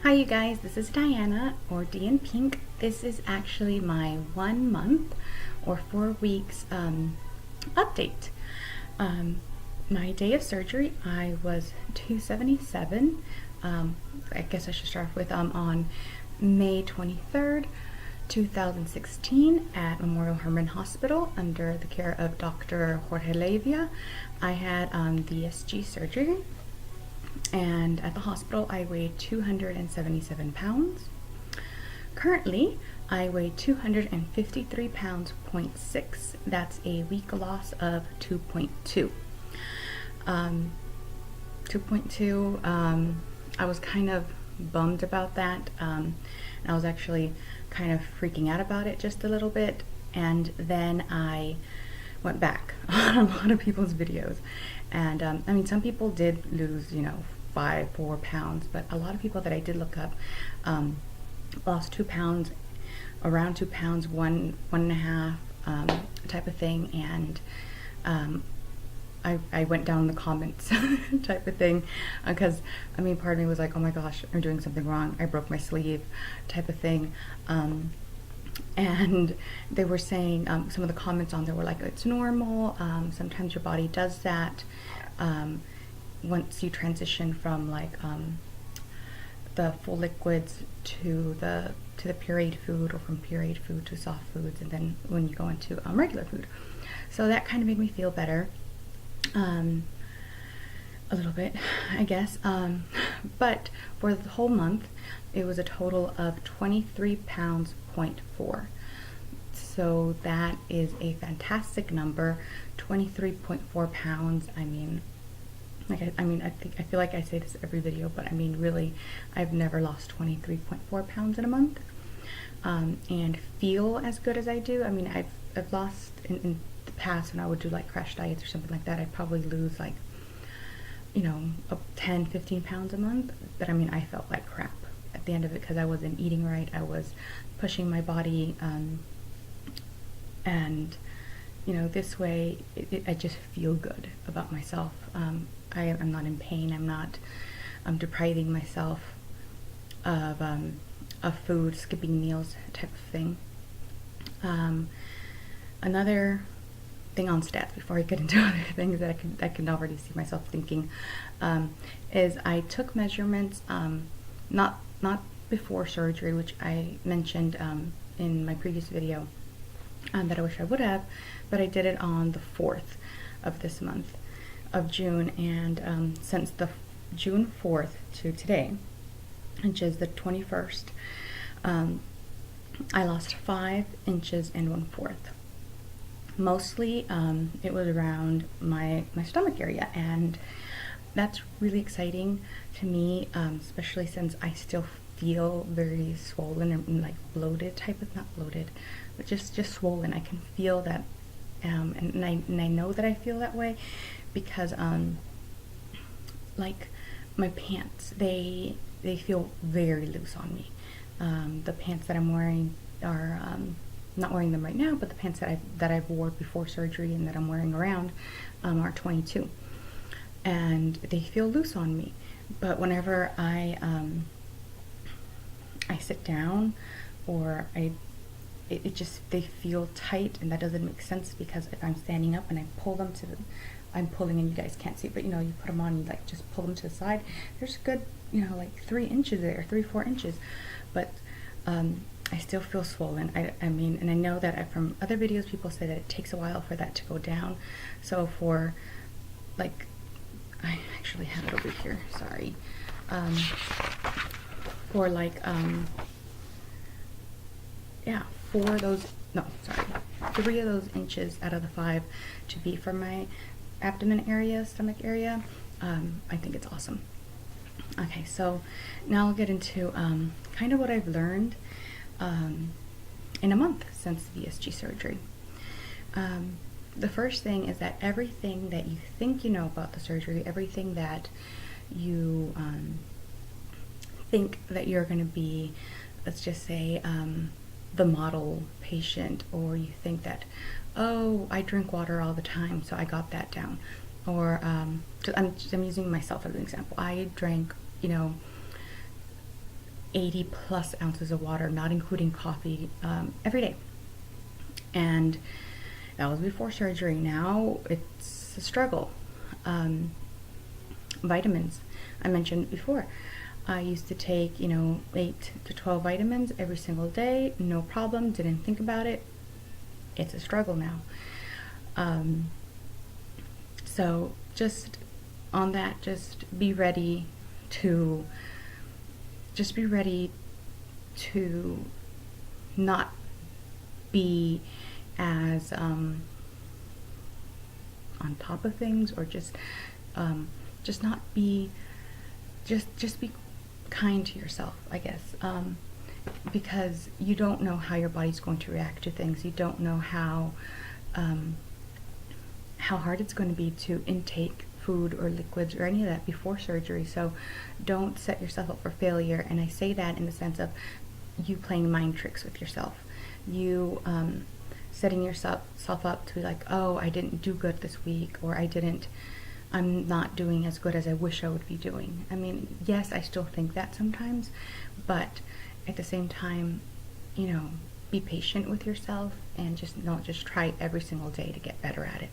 Hi you guys, this is Diana or D in Pink. This is actually my 1 month or 4 weeks update. My day of surgery, I was 277. I guess I should start off with on May 23rd, 2016 at Memorial Hermann Hospital under the care of Dr. Jorge Levia. I had VSG surgery. And at the hospital I weighed 277 pounds. Currently I weigh 253 pounds, 0.6. That's a week loss of 2.2. 2.2, I was kind of bummed about that. I was actually kind of freaking out about it just a little bit, and then I went back on a lot of people's videos, and I mean, some people did lose, 4 pounds, but a lot of people that I did look up lost 2 pounds, around 2 pounds, one and a half, type of thing. And I went down in the comments type of thing, because I mean, part of me was like, oh my gosh, I'm doing something wrong, I broke my sleeve type of thing. And they were saying, some of the comments on there were like, it's normal, sometimes your body does that once you transition from like the full liquids to the pureed food, or from pureed food to soft foods, and then when you go into regular food. So that kind of made me feel better, a little bit, I guess. But for the whole month it was a total of 23 pounds, 0.4. So that is a fantastic number. 23.4 pounds. I mean, I feel like I say this every video, but I mean, really, I've never lost 23.4 pounds in a month, and feel as good as I do. I mean, I've lost in the past when I would do like crash diets or something like that. I'd probably lose like, 10, 15 pounds a month. But I mean, I felt like crap at the end of it because I wasn't eating right. I was pushing my body, and this way I just feel good about myself. I'm not in pain. I'm not depriving myself of food, skipping meals type of thing. Another thing on stats before I get into other things that I can already see myself thinking, is I took measurements, not before surgery, which I mentioned in my previous video, that I wish I would have, but I did it on the 4th of this month of June. And since the June 4th to today, which is the 21st, I lost 5 inches and 1/4. Mostly it was around my stomach area, and that's really exciting to me, especially since I still feel very swollen and like bloated type of, not bloated, but just swollen. I can feel that, and I know that I feel that way because like my pants, they feel very loose on me. The pants that I'm wearing are not wearing them right now, but the pants that I wore before surgery and that I'm wearing around are 22, and they feel loose on me. But whenever I sit down, or it just, they feel tight, and that doesn't make sense, because if I'm standing up and I pull them I'm pulling, and you guys can't see, but you put them on, you like just pull them to the side, there's a good, like 3 inches there, 3-4 inches, but I still feel swollen. I mean, and I know that from other videos, people say that it takes a while for that to go down. So for like, I actually have it over here, sorry. For like, yeah, 4 of those, no, sorry, 3 of those inches out of the 5 to be from my abdomen area, stomach area, I think it's awesome. Okay, so now I'll get into kind of what I've learned in a month since VSG surgery. The first thing is that everything that you think you know about the surgery, everything that you think that you're going to be, let's just say, the model patient, or you think that, oh, I drink water all the time, so I got that down. Or I'm using myself as an example. I drank, 80 plus ounces of water, not including coffee, every day. And that was before surgery. Now it's a struggle. Vitamins, I mentioned before. I used to take, 8 to 12 vitamins every single day, no problem, didn't think about it. It's a struggle now. So just on that, just be ready to not be as on top of things, or just not be, just be kind to yourself, I guess, because you don't know how your body's going to react to things. You don't know how hard it's going to be to intake food or liquids or any of that before surgery. So don't set yourself up for failure. And I say that in the sense of you playing mind tricks with yourself. You setting yourself up to be like, oh, I didn't do good this week, or I'm not doing as good as I wish I would be doing. I mean, yes, I still think that sometimes, but at the same time, be patient with yourself and just try every single day to get better at it.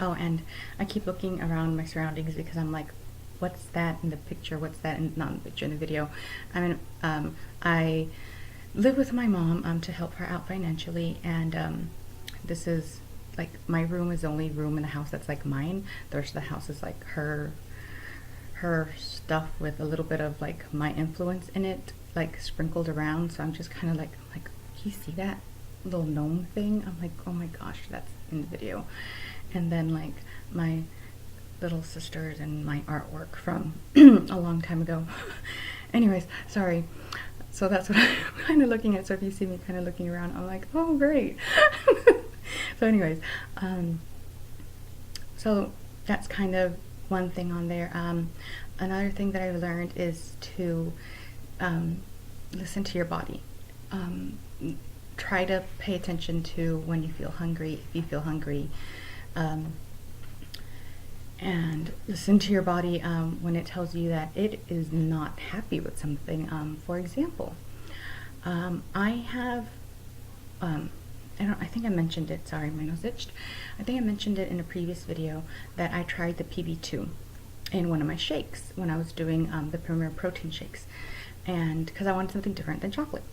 Oh, and I keep looking around my surroundings because I'm like, what's that in the picture? What's that not in the picture, in the video? I mean, I live with my mom to help her out financially, and this is like, my room is the only room in the house that's like mine. The rest of the house is like her stuff with a little bit of like my influence in it, like sprinkled around. So I'm just kind of like, can you see that little gnome thing? I'm like, oh my gosh, that's in the video. And then like my little sisters and my artwork from a long time ago. Anyways, sorry. So that's what I'm kind of looking at. So if you see me kind of looking around, I'm like, oh, great. So anyways, so that's kind of one thing on there. Another thing that I've learned is to listen to your body. Try to pay attention to when you feel hungry, if you feel hungry, and listen to your body when it tells you that it is not happy with something. For example, I have, I think I mentioned it, sorry, my nose itched. I think I mentioned it in a previous video that I tried the PB2 in one of my shakes when I was doing the Premier Protein shakes, and because I wanted something different than chocolate.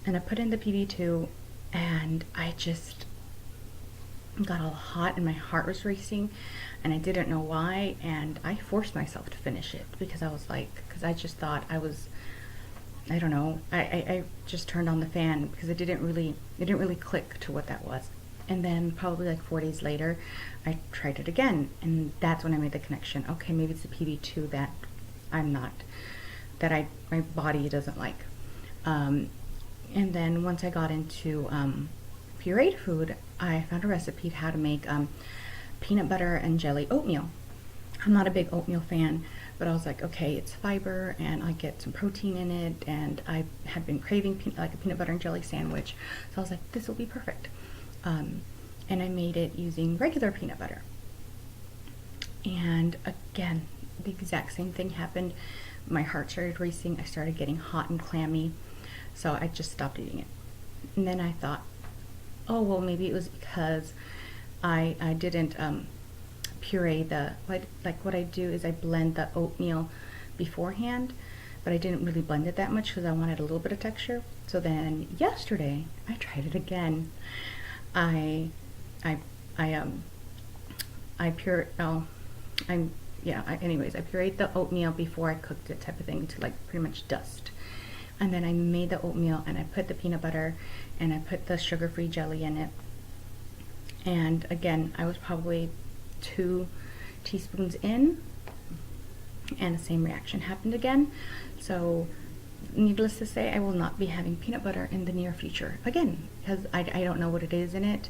And I put in the PB2 and I just got all hot and my heart was racing and I didn't know why, and I forced myself to finish it because I was like, because I just thought I don't know, I just turned on the fan because it didn't really click to what that was. And then probably like 4 days later I tried it again, and that's when I made the connection. Okay, maybe it's the PB2 that my body doesn't like. And then once I got into pureed food, I found a recipe of how to make peanut butter and jelly oatmeal. I'm not a big oatmeal fan, but I was like, okay, it's fiber and I get some protein in it, and I had been craving like a peanut butter and jelly sandwich. So I was like, this will be perfect. And I made it using regular peanut butter. And again, the exact same thing happened. My heart started racing. I started getting hot and clammy. So I just stopped eating it. And then I thought, oh, well, maybe it was because I didn't puree what I do is I blend the oatmeal beforehand, but I didn't really blend it that much because I wanted a little bit of texture. So then yesterday I tried it again. Anyways, I pureed the oatmeal before I cooked it, type of thing, to like pretty much dust. And then I made the oatmeal and I put the peanut butter and I put the sugar-free jelly in it. And again, I was probably 2 teaspoons in, and the same reaction happened again. So needless to say, I will not be having peanut butter in the near future again, because I don't know what it is in it.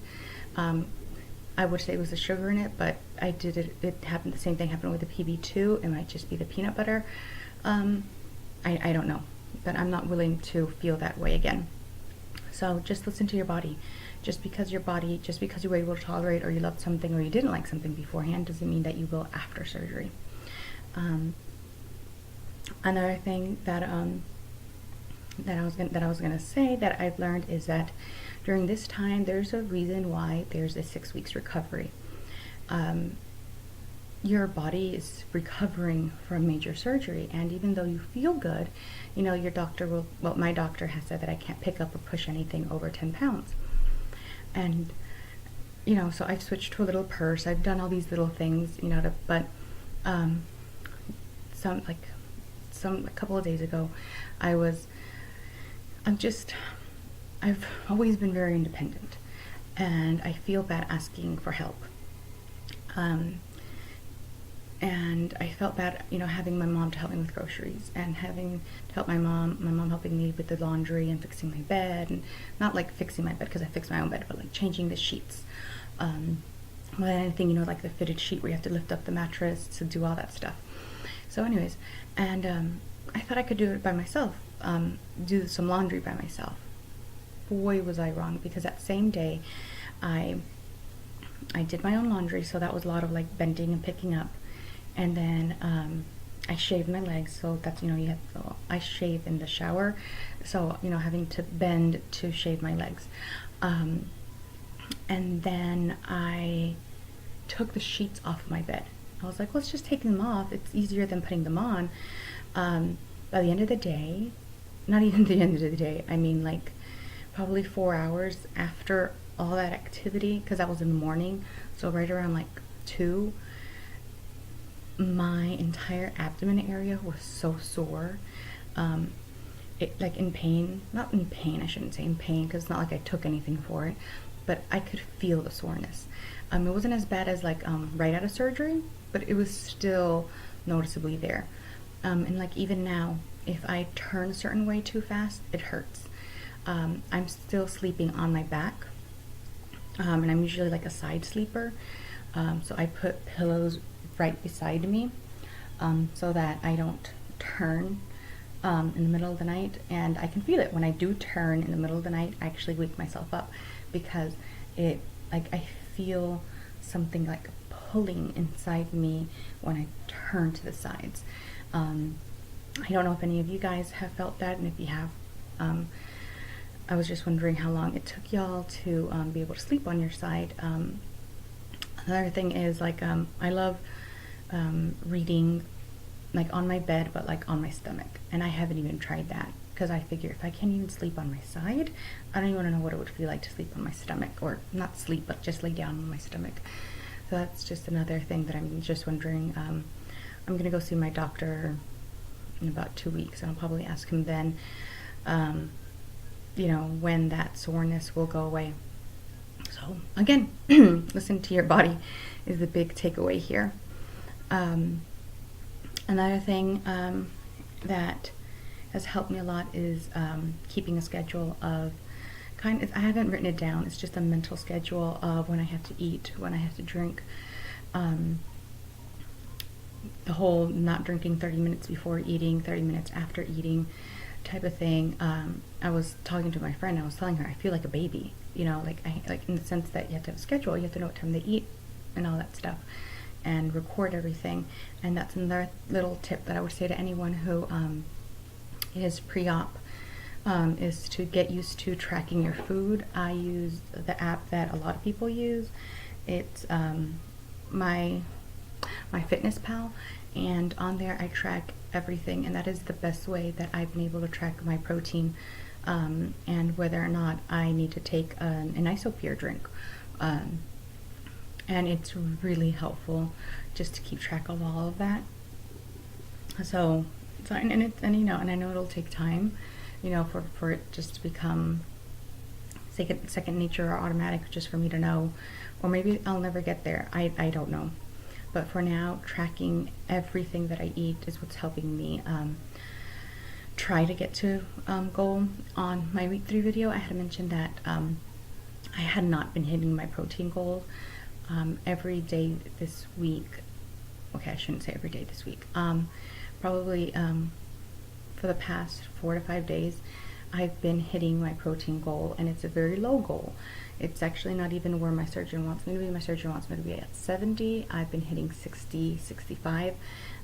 I would say it was the sugar in it, but it happened, the same thing happened with the PB2. It might just be the peanut butter. I don't know, but I'm not willing to feel that way again. So just listen to your body. Just because you were able to tolerate, or you loved something, or you didn't like something beforehand, doesn't mean that you will after surgery. Another thing that that I was gonna say that I've learned is that during this time, there's a reason why there's a 6 weeks recovery. Your body is recovering from major surgery, and even though you feel good, you know, your doctor will, well, my doctor has said that I can't pick up or push anything over 10 pounds. And, you know, so I've switched to a little purse. I've done all these little things, you know, but a couple of days ago, I've always been very independent, and I feel bad asking for help. And I felt bad, you know, having my mom to help me with groceries, and having to help my mom helping me with the laundry and fixing my bed, and not like fixing my bed because I fix my own bed, but like changing the sheets. Well, anything, you know, like the fitted sheet where you have to lift up the mattress to do all that stuff. So anyways, and I thought I could do it by myself, do some laundry by myself. Boy, was I wrong, because that same day I did my own laundry, so that was a lot of like bending and picking up. And then I shaved my legs, so that's, you know, I shave in the shower, so, you know, having to bend to shave my legs. And then I took the sheets off my bed. I was like, let's just take them off. It's easier than putting them on. By the end of the day, not even the end of the day, I mean like probably 4 hours after all that activity, because that was in the morning, so right around like 2, my entire abdomen area was so sore. It, like in pain, not in pain, I shouldn't say in pain, because it's not like I took anything for it, but I could feel the soreness. It wasn't as bad as like right out of surgery, but it was still noticeably there. And like even now, if I turn a certain way too fast, it hurts. I'm still sleeping on my back, and I'm usually like a side sleeper, so I put pillows right beside me, so that I don't turn in the middle of the night. And I can feel it when I do turn in the middle of the night. I actually wake myself up, because it, like, I feel something like pulling inside me when I turn to the sides. I don't know if any of you guys have felt that, and if you have, I was just wondering how long it took y'all to be able to sleep on your side. Another thing is, like, I love reading like on my bed, but like on my stomach, and I haven't even tried that, because I figure if I can't even sleep on my side, I don't even know what it would feel like to sleep on my stomach, or not sleep, but just lay down on my stomach. So that's just another thing that I'm just wondering. I'm gonna go see my doctor in about 2 weeks, and I'll probably ask him then, you know, when that soreness will go away. So again, listen to your body is the big takeaway here. Another thing that has helped me a lot is keeping a schedule of I haven't written it down, it's just a mental schedule of when I have to eat, when I have to drink. The whole not drinking 30 minutes before eating, 30 minutes after eating type of thing. I was talking to my friend, I was telling her I feel like a baby, you know, like in the sense that you have to have a schedule, you have to know what time to eat and all that stuff, and record everything. And that's another little tip that I would say to anyone who is pre-op, is to get used to tracking your food. I use the app that a lot of people use. It's my Fitness Pal, and on there I track everything, and that is the best way that I've been able to track my protein, and whether or not I need to take an isopure drink. And it's really helpful just to keep track of all of that. So and you know, and I know it'll take time, you know, for it just to become second nature or automatic, just for me to know, or maybe I'll never get there. I don't know. But for now, tracking everything that I eat is what's helping me try to get to goal. On my week 3 video, I had mentioned that I had not been hitting my protein goal every day this week. Okay, I shouldn't say every day this week. Probably for the past 4 to 5 days, I've been hitting my protein goal, and it's a very low goal. It's actually not even where my surgeon wants me to be. My surgeon wants me to be at 70. I've been hitting 60, 65.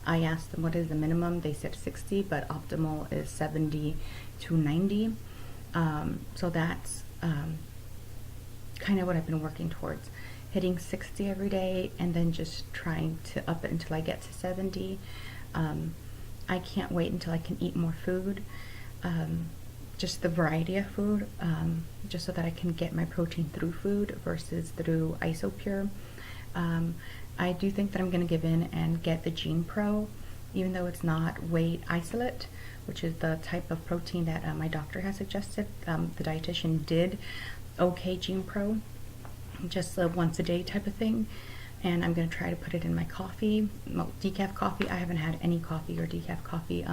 I asked them what is the minimum. They said 60, but optimal is 70 to 90. So that's kind of what I've been working towards, hitting 60 every day and then just trying to up it until I get to 70. I can't wait until I can eat more food, just the variety of food, just so that I can get my protein through food versus through Isopure. I do think that I'm going to give in and get the Gene Pro, even though it's not weight isolate, which is the type of protein that my doctor has suggested. The dietitian did okay Gene Pro, just a once a day type of thing, and I'm going to try to put it in my coffee, decaf coffee. I haven't had any coffee or decaf coffee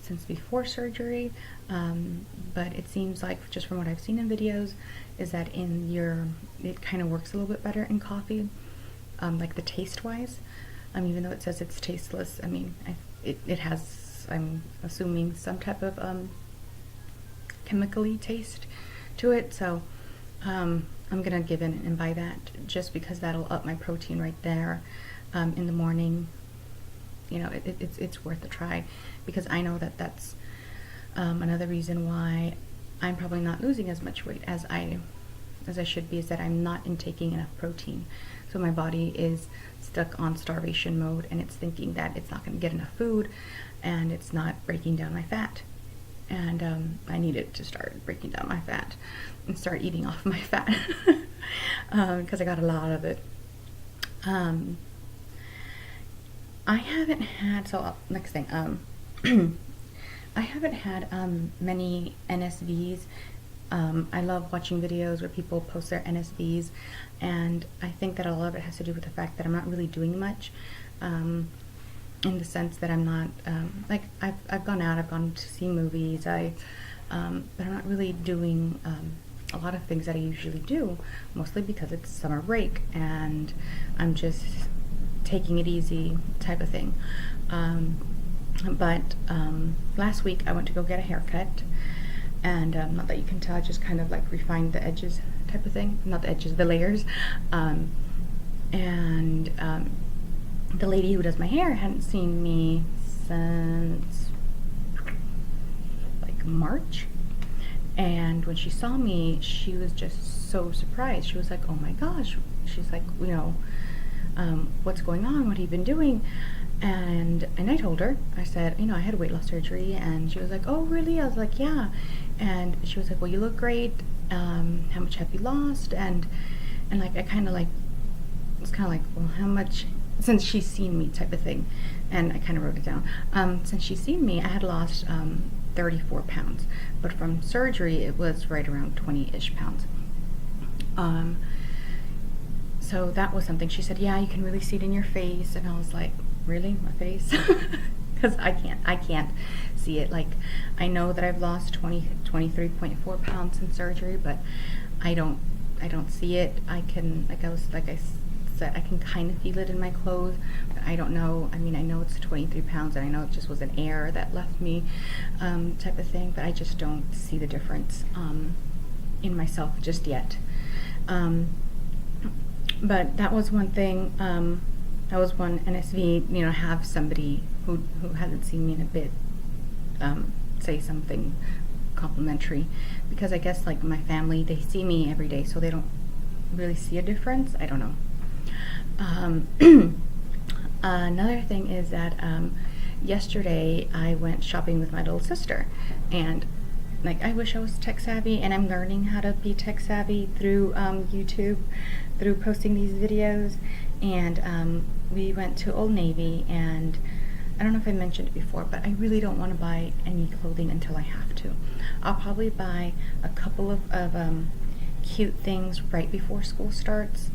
since before surgery, but it seems like, just from what I've seen in videos, is that it kind of works a little bit better in coffee, like the taste wise. Even though it says it's tasteless, I mean, it has, I'm assuming, some type of chemically taste to it. So I'm gonna give in and buy that, just because that'll up my protein right there in the morning. You know, it's worth a try, because I know that that's another reason why I'm probably not losing as much weight as I should be, is that I'm not intaking enough protein. So my body is stuck on starvation mode, and it's thinking that it's not going to get enough food, and it's not breaking down my fat. And I needed to start breaking down my fat and start eating off my fat, because I got a lot of it. I haven't had, next thing, I haven't had many NSVs. I love watching videos where people post their NSVs, and I think that a lot of it has to do with the fact that I'm not really doing much, in the sense that I'm not, like, I've gone out, I've gone to see movies, but I'm not really doing a lot of things that I usually do, mostly because it's summer break, and I'm just taking it easy type of thing. But last week I went to go get a haircut, and not that you can tell, I just kind of like refined the edges type of thing, not the edges, the layers, and the lady who does my hair hadn't seen me since like March, and when she saw me, she was just so surprised. She was like, oh my gosh, she's like, you know, what's going on, what have you been doing? And I told her, I said, you know, I had weight loss surgery, and she was like, oh really? I was like, yeah. And she was like, well, you look great, how much have you lost? And like, I kind of like, it's kind of like, well, how much, since she's seen me type of thing. And I kind of wrote it down. Since she's seen me, I had lost 34 pounds, but from surgery it was right around 20-ish pounds. So that was something. She said, yeah, you can really see it in your face. And I was like, really, my face? Because I can't see it. Like, I know that I've lost 23.4 pounds in surgery, but I don't see it. I can, like I said, I can kind of feel it in my clothes, but I don't know. I mean, I know it's 23 pounds, and I know it just was an error that left me, type of thing, but I just don't see the difference in myself just yet. But that was one thing. That was one NSV, you know, have somebody who hasn't seen me in a bit say something complimentary, because I guess, like, my family, they see me every day, so they don't really see a difference. I don't know. Another thing is that yesterday I went shopping with my little sister, and like, I wish I was tech savvy, and I'm learning how to be tech savvy through YouTube, through posting these videos. And we went to Old Navy, and I don't know if I mentioned it before, but I really don't want to buy any clothing until I have to. I'll probably buy a couple of cute things right before school starts,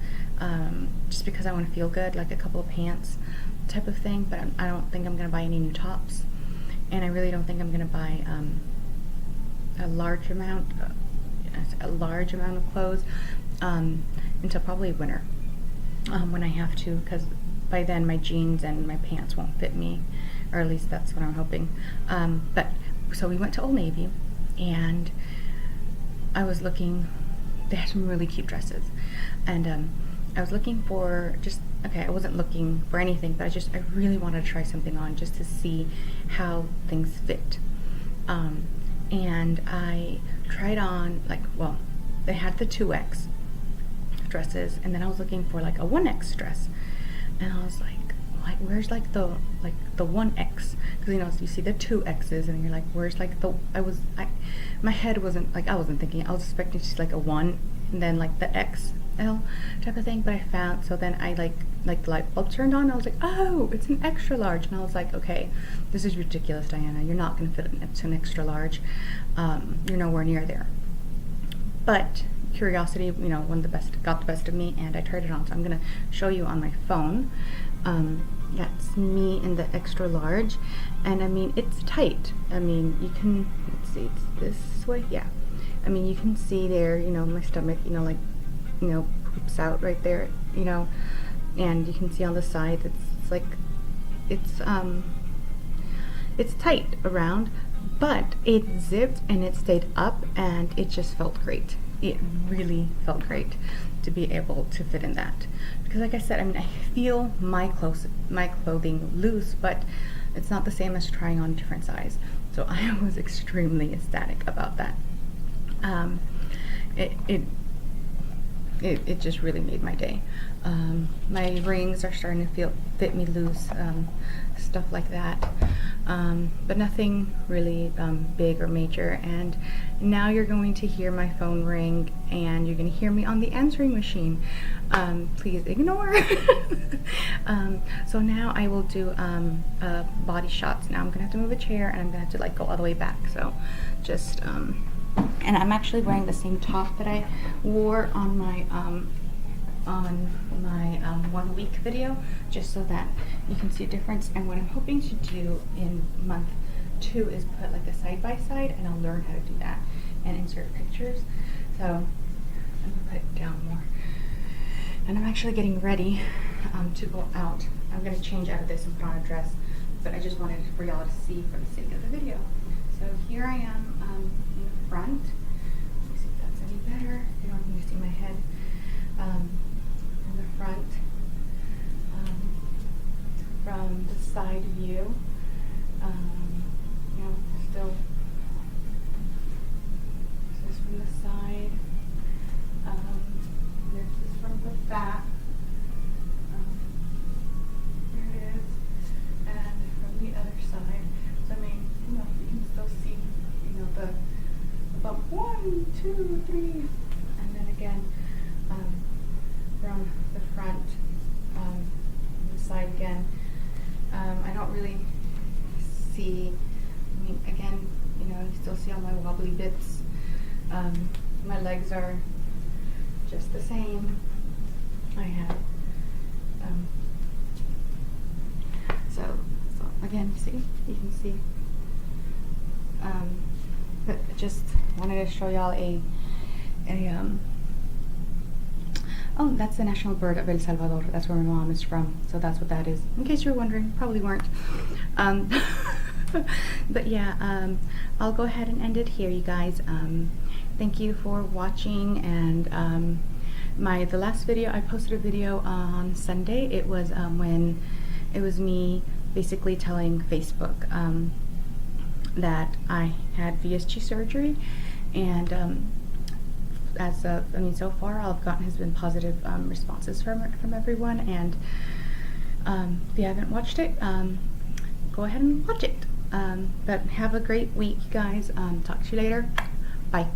just because I want to feel good, like a couple of pants type of thing, but I don't think I'm going to buy any new tops, and I really don't think I'm going to buy a large amount of clothes until probably winter, when I have to, because by then my jeans and my pants won't fit me, or at least that's what I'm hoping. But so we went to Old Navy, and I was looking. They had some really cute dresses, and I was looking for just, okay, I wasn't looking for anything, but I really wanted to try something on just to see how things fit. And I tried on, like, well, they had the 2X dresses, and then I was looking for like a 1X dress, and I was like, where's like the 1X? Because, you know, so you see the 2X's, and you're like, where's like my head wasn't, like, I wasn't thinking, I was expecting just like a 1, and then like the XL type of thing, but I found, so then I like the light bulb turned on, and I was like, oh, it's an extra large, and I was like, okay, this is ridiculous, Diana, you're not going to fit into an extra large, you're nowhere near there. But curiosity, you know, got the best of me, and I tried it on, so I'm going to show you on my phone. That's me in the extra large, and I mean, it's tight. I mean, you can, let's see, it's this way, yeah. I mean, you can see there, you know, my stomach, you know, like, you know, poops out right there, you know, and you can see on the side, it's like, it's tight around, but it zipped and it stayed up, and it just felt great. It really felt great to be able to fit in that, because like I said, I mean, I feel my clothing loose, but it's not the same as trying on a different size. So I was extremely ecstatic about that. It just really made my day. My rings are starting to fit me loose, stuff like that, but nothing really big or major. And now you're going to hear my phone ring, and you're going to hear me on the answering machine. Please ignore. So now I will do body shots. Now I'm gonna have to move a chair, and I'm gonna have to like go all the way back. So just and I'm actually wearing the same top that I wore on my 1 week video, just so that you can see a difference. And what I'm hoping to do in month 2 is put like a side by side, and I'll learn how to do that and insert pictures. So I'm gonna put it down more, and I'm actually getting ready to go out. I'm gonna change out of this and put on a dress, but I just wanted for y'all to see for the sake of the video. So here I am in the front. Let me see if that's any better. You don't need to see my head. In the front, from the side view, you know, still, this is from the side, this is from the back, there it is, and from the other side. So I mean, you know, you can still see, you know, the about 1, 2, 3, and then again, from the front, the side again. I don't really see, I mean, again, you know, you still see all my wobbly bits. My legs are just the same. I have, so again, see, you can see, but I just wanted to show y'all oh, that's the national bird of El Salvador. That's where my mom is from. So that's what that is. In case you were wondering, probably weren't. But yeah, I'll go ahead and end it here, you guys. Thank you for watching. And the last video, I posted a video on Sunday. It was when it was me basically telling Facebook that I had VSG surgery, and I mean, so far all I've gotten has been positive responses from everyone. And if you haven't watched it, go ahead and watch it. But have a great week, guys. Talk to you later. Bye.